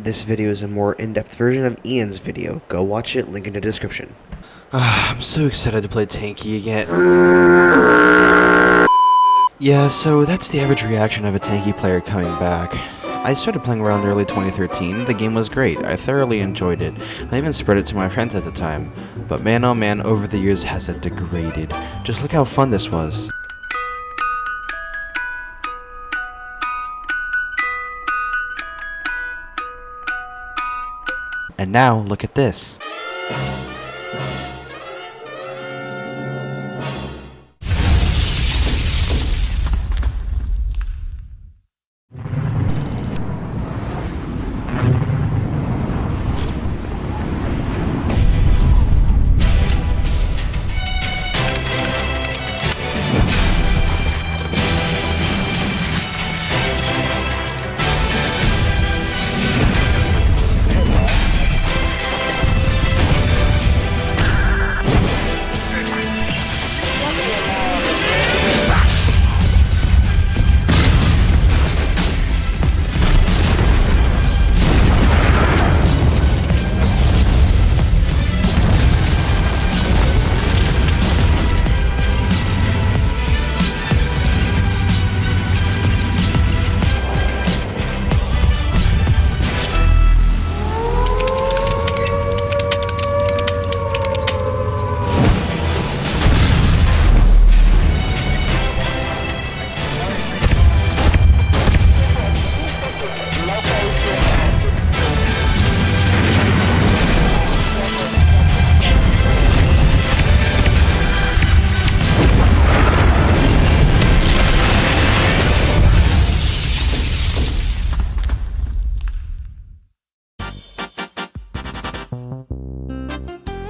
This video is a more in-depth version of Ian's video. Go watch it, link in the description. I'm so excited to play Tanki again. Yeah, so that's the average reaction of a Tanki player coming back. I started playing around early 2013, the game was great, I thoroughly enjoyed it. I even spread it to my friends at the time. But man oh man, over the years has it degraded. Just look how fun this was. And now, look at this.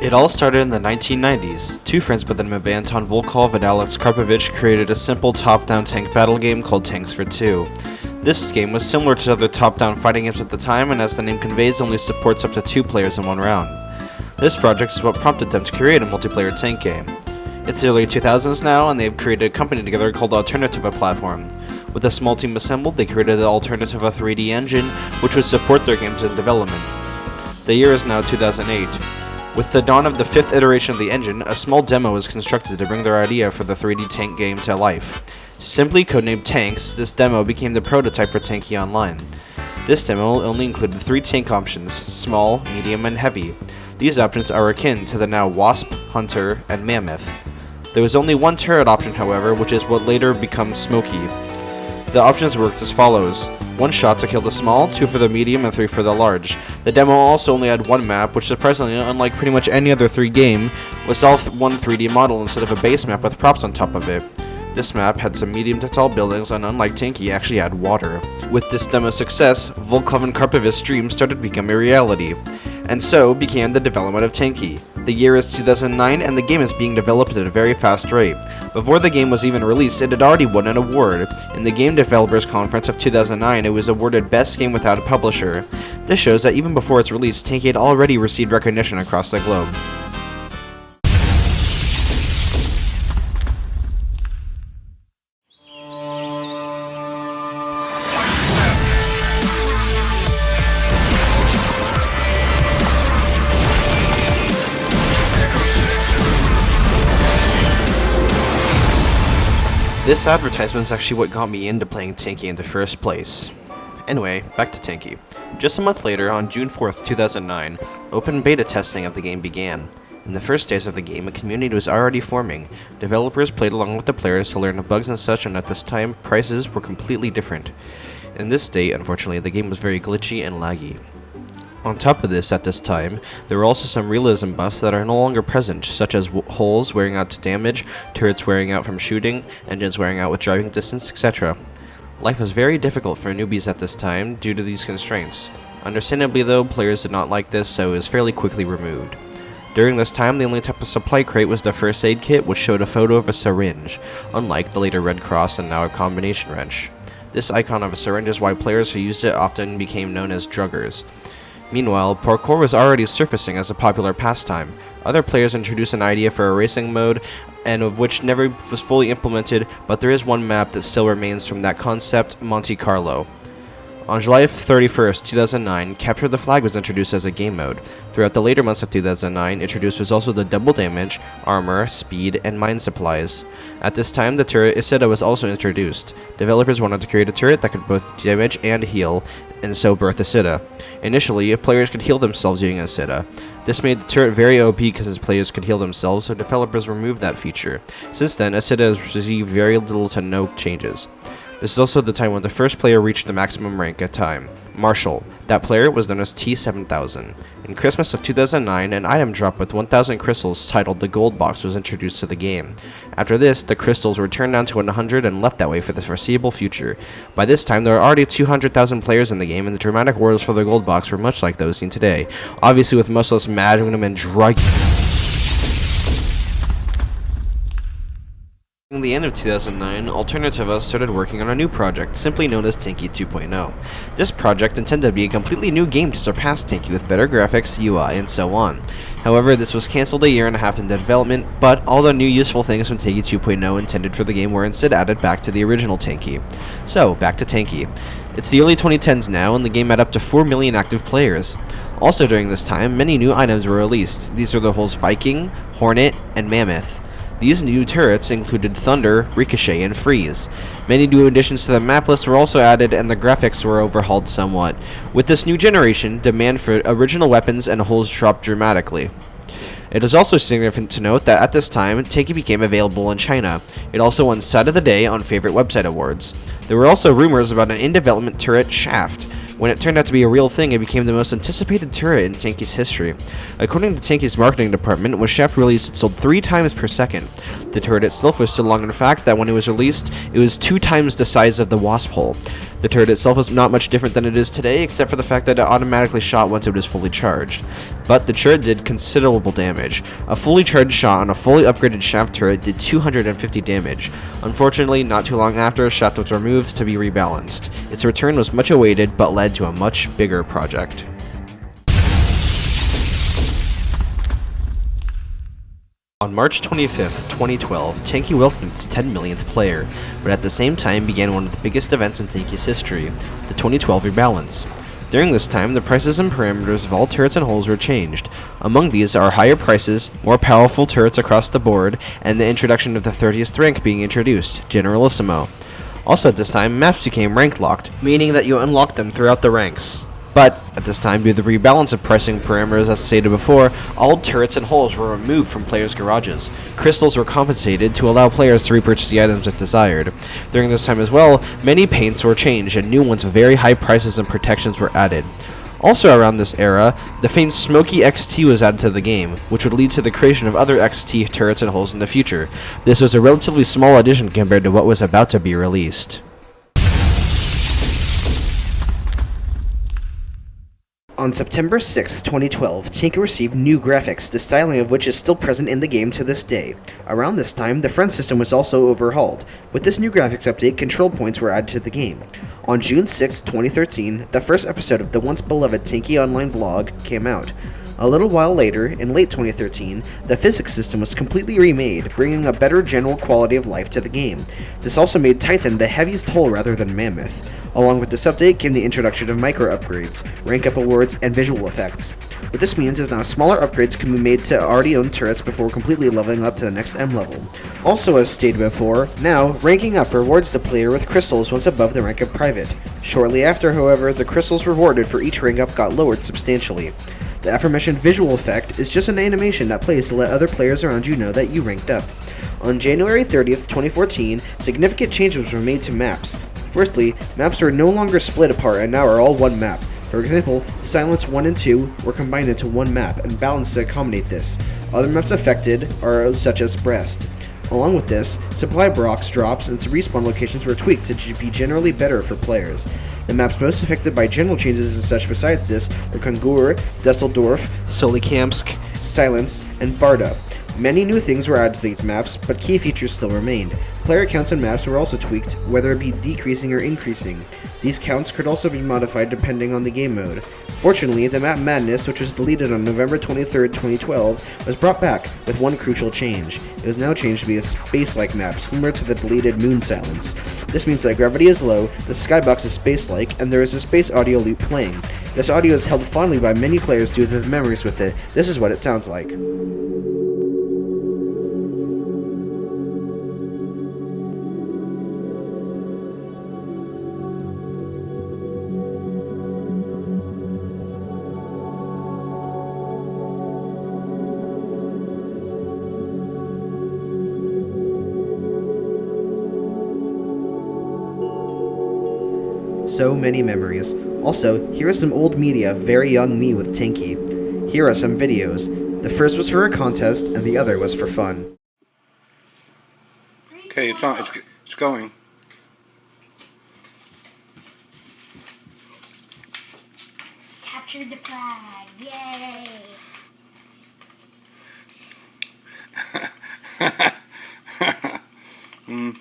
It all started in the 1990s. Two friends by the name of Anton Volkov and Alex Karpovich created a simple top-down tank battle game called Tanks for Two. This game was similar to other top-down fighting games at the time, and as the name conveys, only supports up to 2 players in one round. This project is what prompted them to create a multiplayer tank game. It's the early 2000s now, and they've created a company together called Alternativa Platform. With a small team assembled, they created the Alternativa 3D engine, which would support their games in development. The year is now 2008. With the dawn of the 5th iteration of the engine, a small demo was constructed to bring their idea for the 3D tank game to life. Simply codenamed Tanks, this demo became the prototype for Tanki Online. This demo only included 3 tank options: small, medium, and heavy. These options are akin to the now Wasp, Hunter, and Mammoth. There was only one turret option, however, which is what later becomes Smokey. The options worked as follows: 1 shot to kill the small, 2 for the medium, and 3 for the large. The demo also only had 1 map, which surprisingly, unlike pretty much any other 3 game, was all one 3D model instead of a base map with props on top of it. This map had some medium to tall buildings, and unlike Tanki, actually had water. With this demo success, Volkov and Karpovich's dreams started to become a reality, and so began the development of Tanki. The year is 2009, and the game is being developed at a very fast rate. Before the game was even released, it had already won an award. In the Game Developers Conference of 2009, it was awarded Best Game Without a Publisher. This shows that even before its release, Tanki had already received recognition across the globe. This advertisement is actually what got me into playing Tanki in the first place. Anyway, back to Tanki. Just a month later, on June 4th, 2009, open beta testing of the game began. In the first days of the game, a community was already forming. Developers played along with the players to learn the bugs and such, and at this time, prices were completely different. In this state, unfortunately, the game was very glitchy and laggy. On top of this, at this time, there were also some realism buffs that are no longer present, such as holes wearing out to damage, turrets wearing out from shooting, engines wearing out with driving distance, etc. Life was very difficult for newbies at this time due to these constraints. Understandably though, players did not like this, so it was fairly quickly removed. During this time, the only type of supply crate was the first aid kit, which showed a photo of a syringe, unlike the later Red Cross and now a combination wrench. This icon of a syringe is why players who used it often became known as druggers. Meanwhile, parkour was already surfacing as a popular pastime. Other players introduced an idea for a racing mode, and of which never was fully implemented, but there is one map that still remains from that concept, Monte Carlo. On July 31st, 2009, Capture the Flag was introduced as a game mode. Throughout the later months of 2009, introduced was also the double damage, armor, speed, and mine supplies. At this time, the turret Isida was also introduced. Developers wanted to create a turret that could both damage and heal, and so birthed Isida. Initially, players could heal themselves using Isida. This made the turret very OP because players could heal themselves, so developers removed that feature. Since then, Isida has received very little to no changes. This is also the time when the first player reached the maximum rank at time, Marshall. That player was known as T7000. In Christmas of 2009, an item drop with 1000 crystals titled the Gold Box was introduced to the game. After this, the crystals were turned down to 100 and left that way for the foreseeable future. By this time, there were already 200,000 players in the game, and the dramatic words for the Gold Box were much like those seen today, obviously with much less Magnum and drug. In the end of 2009, Alternativa started working on a new project, simply known as Tanki 2.0. This project intended to be a completely new game to surpass Tanki with better graphics, UI, and so on. However, this was cancelled a year and a half into development, but all the new useful things from Tanki 2.0 intended for the game were instead added back to the original Tanki. So, back to Tanki. It's the early 2010s now, and the game had up to 4 million active players. Also during this time, many new items were released. These are the holes Viking, Hornet, and Mammoth. These new turrets included Thunder, Ricochet, and Freeze. Many new additions to the map list were also added, and the graphics were overhauled somewhat. With this new generation, demand for original weapons and holes dropped dramatically. It is also significant to note that at this time, Tanki became available in China. It also won Side of the Day on Favorite Website Awards. There were also rumors about an in-development turret, Shaft. When it turned out to be a real thing, it became the most anticipated turret in Tanki's history. According to Tanki's marketing department, when Shaft released, it sold 3 times per second. The turret itself was so long in fact that when it was released, it was 2 times the size of the Wasp hole. The turret itself was not much different than it is today, except for the fact that it automatically shot once it was fully charged. But the turret did considerable damage. A fully charged shot on a fully upgraded Shaft turret did 250 damage. Unfortunately, not too long after, Shaft was removed to be rebalanced. Its return was much awaited, but led to a much bigger project. On March 25th, 2012, Tanki welcomed its 10 millionth player, but at the same time began one of the biggest events in Tanki's history, the 2012 rebalance. During this time, the prices and parameters of all turrets and holes were changed. Among these are higher prices, more powerful turrets across the board, and the introduction of the 30th rank being introduced, Generalissimo. Also at this time, maps became rank locked, meaning that you unlocked them throughout the ranks. But, at this time, due to the rebalance of pricing parameters as stated before, all turrets and holes were removed from players' garages. Crystals were compensated to allow players to repurchase the items if desired. During this time as well, many paints were changed and new ones with very high prices and protections were added. Also around this era, the famed Smoky XT was added to the game, which would lead to the creation of other XT turrets and holes in the future. This was a relatively small addition compared to what was about to be released. On September 6, 2012, Tanki received new graphics, the styling of which is still present in the game to this day. Around this time, the friend system was also overhauled. With this new graphics update, control points were added to the game. On June 6, 2013, the first episode of the once beloved Tanki Online vlog came out. A little while later, in late 2013, the physics system was completely remade, bringing a better general quality of life to the game. This also made Titan the heaviest hole rather than Mammoth. Along with this update came the introduction of micro upgrades, rank up awards, and visual effects. What this means is now smaller upgrades can be made to already owned turrets before completely leveling up to the next M level. Also, as stated before, now, ranking up rewards the player with crystals once above the rank of private. Shortly after, however, the crystals rewarded for each rank up got lowered substantially. The aforementioned visual effect is just an animation that plays to let other players around you know that you ranked up. On January 30th, 2014, significant changes were made to maps. Firstly, maps are no longer split apart and now are all one map. For example, Silence 1 and 2 were combined into one map and balanced to accommodate this. Other maps affected are such as Brest. Along with this, supply blocks drops and respawn locations were tweaked to be generally better for players. The maps most affected by general changes and such besides this were Kongur, Dusseldorf, Solikamsk, Silence, and Barda. Many new things were added to these maps, but key features still remained. Player counts and maps were also tweaked, whether it be decreasing or increasing. These counts could also be modified depending on the game mode. Fortunately, the map Madness, which was deleted on November 23, 2012, was brought back with one crucial change. It was now changed to be a space-like map, similar to the deleted Moon Silence. This means that gravity is low, the skybox is space-like, and there is a space audio loop playing. This audio is held fondly by many players due to the memories with it. This is what it sounds like. So many memories. Also, here is some old media of very young me with Tanki. Here are some videos. The first was for a contest, and the other was for fun. Okay, it's on. It's going. Captured the flag! Yay! mm.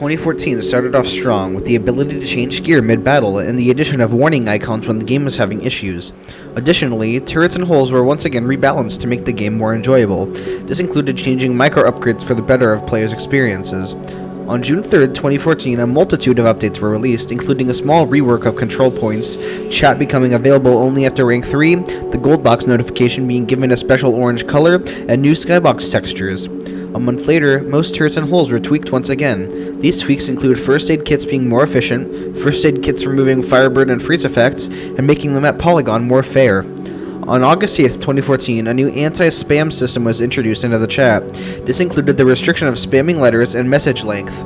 2014 started off strong with the ability to change gear mid-battle and the addition of warning icons when the game was having issues. Additionally, turrets and holes were once again rebalanced to make the game more enjoyable. This included changing micro-upgrades for the better of players' experiences. On June 3rd, 2014, a multitude of updates were released, including a small rework of control points, chat becoming available only after rank 3, the gold box notification being given a special orange color, and new skybox textures. A month later, most turrets and holes were tweaked once again. These tweaks include first aid kits being more efficient, first aid kits removing Firebird and Freeze effects, and making the map polygon more fair. On August 8th, 2014, a new anti-spam system was introduced into the chat. This included the restriction of spamming letters and message length.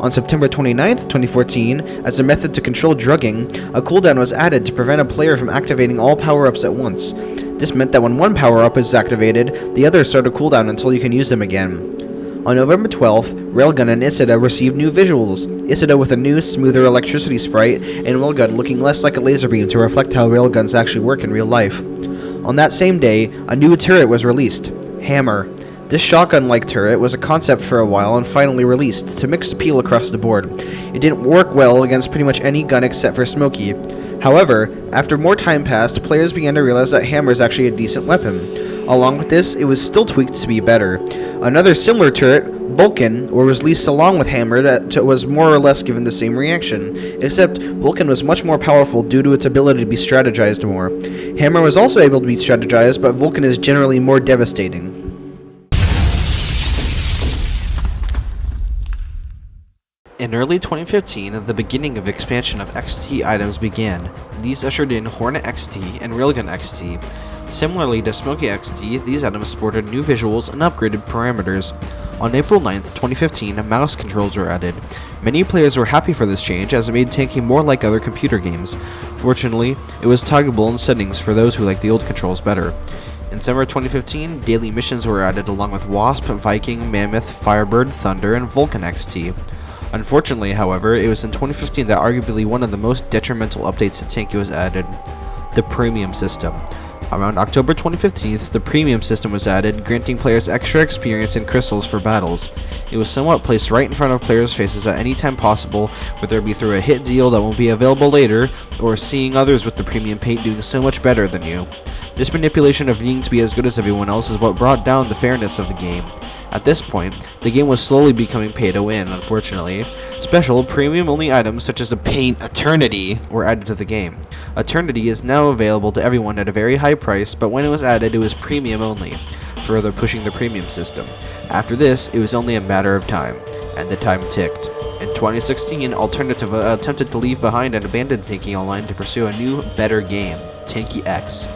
On September 29th, 2014, as a method to control drugging, a cooldown was added to prevent a player from activating all power-ups at once. This meant that when one power-up is activated, the others start a cooldown until you can use them again. On November 12th, Railgun and Isida received new visuals, Isida with a new, smoother electricity sprite, and Railgun looking less like a laser beam to reflect how railguns actually work in real life. On that same day, a new turret was released, Hammer. This shotgun-like turret was a concept for a while and finally released, to mixed appeal across the board. It didn't work well against pretty much any gun except for Smokey. However, after more time passed, players began to realize that Hammer is actually a decent weapon. Along with this, it was still tweaked to be better. Another similar turret, Vulcan, was released along with Hammer that was more or less given the same reaction, except Vulcan was much more powerful due to its ability to be strategized more. Hammer was also able to be strategized, but Vulcan is generally more devastating. In early 2015, the beginning of expansion of XT items began. These ushered in Hornet XT and Railgun XT. Similarly to Smokey XT, these items sported new visuals and upgraded parameters. On April 9th, 2015, mouse controls were added. Many players were happy for this change as it made Tanki more like other computer games. Fortunately, it was toggleable in settings for those who liked the old controls better. In summer 2015, daily missions were added along with Wasp, Viking, Mammoth, Firebird, Thunder, and Vulcan XT. Unfortunately, however, it was in 2015 that arguably one of the most detrimental updates to Tanki was added, the Premium system. Around October 2015, the Premium system was added, granting players extra experience and crystals for battles. It was somewhat placed right in front of players' faces at any time possible, whether it be through a hit deal that won't be available later, or seeing others with the Premium paint doing so much better than you. This manipulation of needing to be as good as everyone else is what brought down the fairness of the game. At this point, the game was slowly becoming pay to win, unfortunately. Special, premium-only items such as the paint Eternity were added to the game. Eternity is now available to everyone at a very high price, but when it was added, it was premium only, further pushing the premium system. After this, it was only a matter of time, and the time ticked. In 2016, Alternative attempted to leave behind and abandon Tanki Online to pursue a new, better game, Tanki X.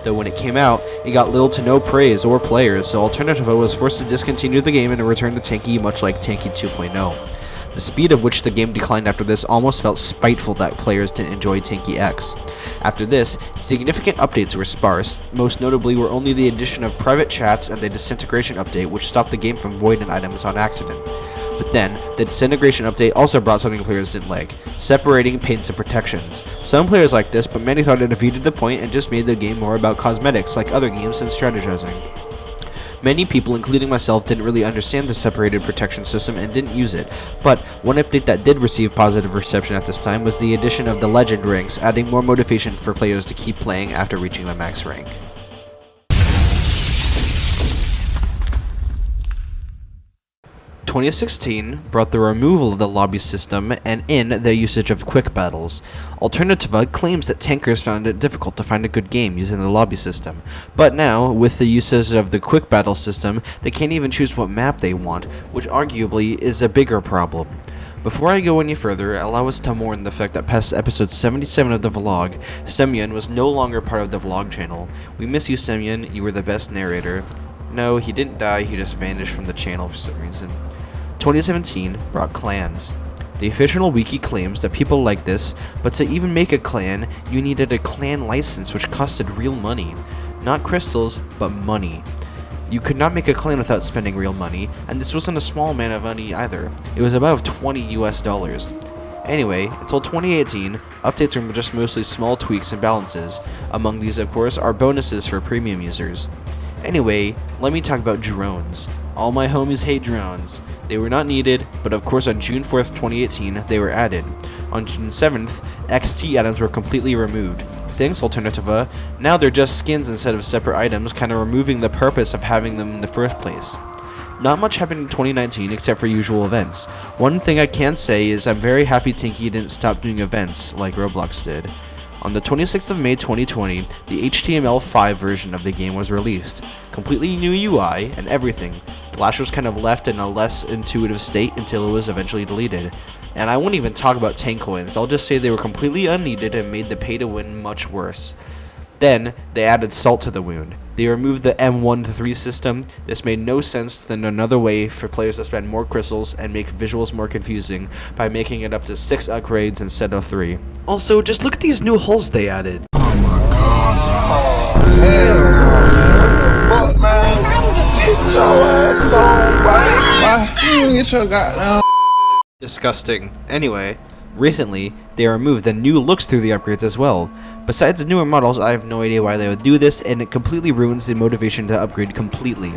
Though when it came out, it got little to no praise or players, so Alternativa was forced to discontinue the game and return to Tanki, much like Tanki 2.0. The speed of which the game declined after this almost felt spiteful that players didn't enjoy Tanki X. After this, significant updates were sparse. Most notably were only the addition of private chats and the disintegration update, which stopped the game from voiding items on accident. But then, the disintegration update also brought something players didn't like: separating paints and protections. Some players liked this, but many thought it defeated the point and just made the game more about cosmetics like other games and strategizing. Many people, including myself, didn't really understand the separated protection system and didn't use it, but one update that did receive positive reception at this time was the addition of the legend ranks, adding more motivation for players to keep playing after reaching the max rank. 2016 brought the removal of the lobby system and in the usage of quick battles. Alternativa claims that tankers found it difficult to find a good game using the lobby system, but now, with the usage of the quick battle system, they can't even choose what map they want, which arguably is a bigger problem. Before I go any further, allow us to mourn the fact that past episode 77 of the vlog, Semyon was no longer part of the vlog channel. We miss you, Semyon, you were the best narrator. No, he didn't die, he just vanished from the channel for some reason. 2017 brought clans. The official wiki claims that people like this, but to even make a clan, you needed a clan license which costed real money. Not crystals, but money. You could not make a clan without spending real money, and this wasn't a small amount of money either. It was above $20 US. Anyway, until 2018, updates are just mostly small tweaks and balances. Among these, of course, are bonuses for premium users. Anyway, let me talk about drones. All my homies hate drones. They were not needed, but of course on June 4th, 2018, they were added. On June 7th, XT items were completely removed. Thanks, Alternativa. Now they're just skins instead of separate items, kinda removing the purpose of having them in the first place. Not much happened in 2019 except for usual events. One thing I can say is I'm very happy Tanki didn't stop doing events like Roblox did. On the 26th of May 2020, the HTML5 version of the game was released. Completely new UI and everything. Flash was kind of left in a less intuitive state until it was eventually deleted. And I won't even talk about tank coins, I'll just say they were completely unneeded and made the pay to win much worse. Then, they added salt to the wound. They removed the M1-3 system. This made no sense than another way for players to spend more crystals and make visuals more confusing by making it up to 6 upgrades instead of 3. Also, just look at these new hulls they added. Disgusting. Anyway, recently, they removed the new looks through the upgrades as well. Besides the newer models, I have no idea why they would do this, and it completely ruins the motivation to upgrade completely.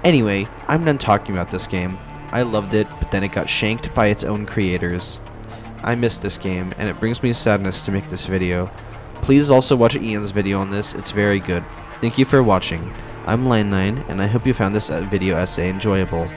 Anyway, I'm done talking about this game. I loved it, but then it got shanked by its own creators. I miss this game, and it brings me sadness to make this video. Please also watch Ian's video on this, it's very good. Thank you for watching. I'm Line9, and I hope you found this video essay enjoyable.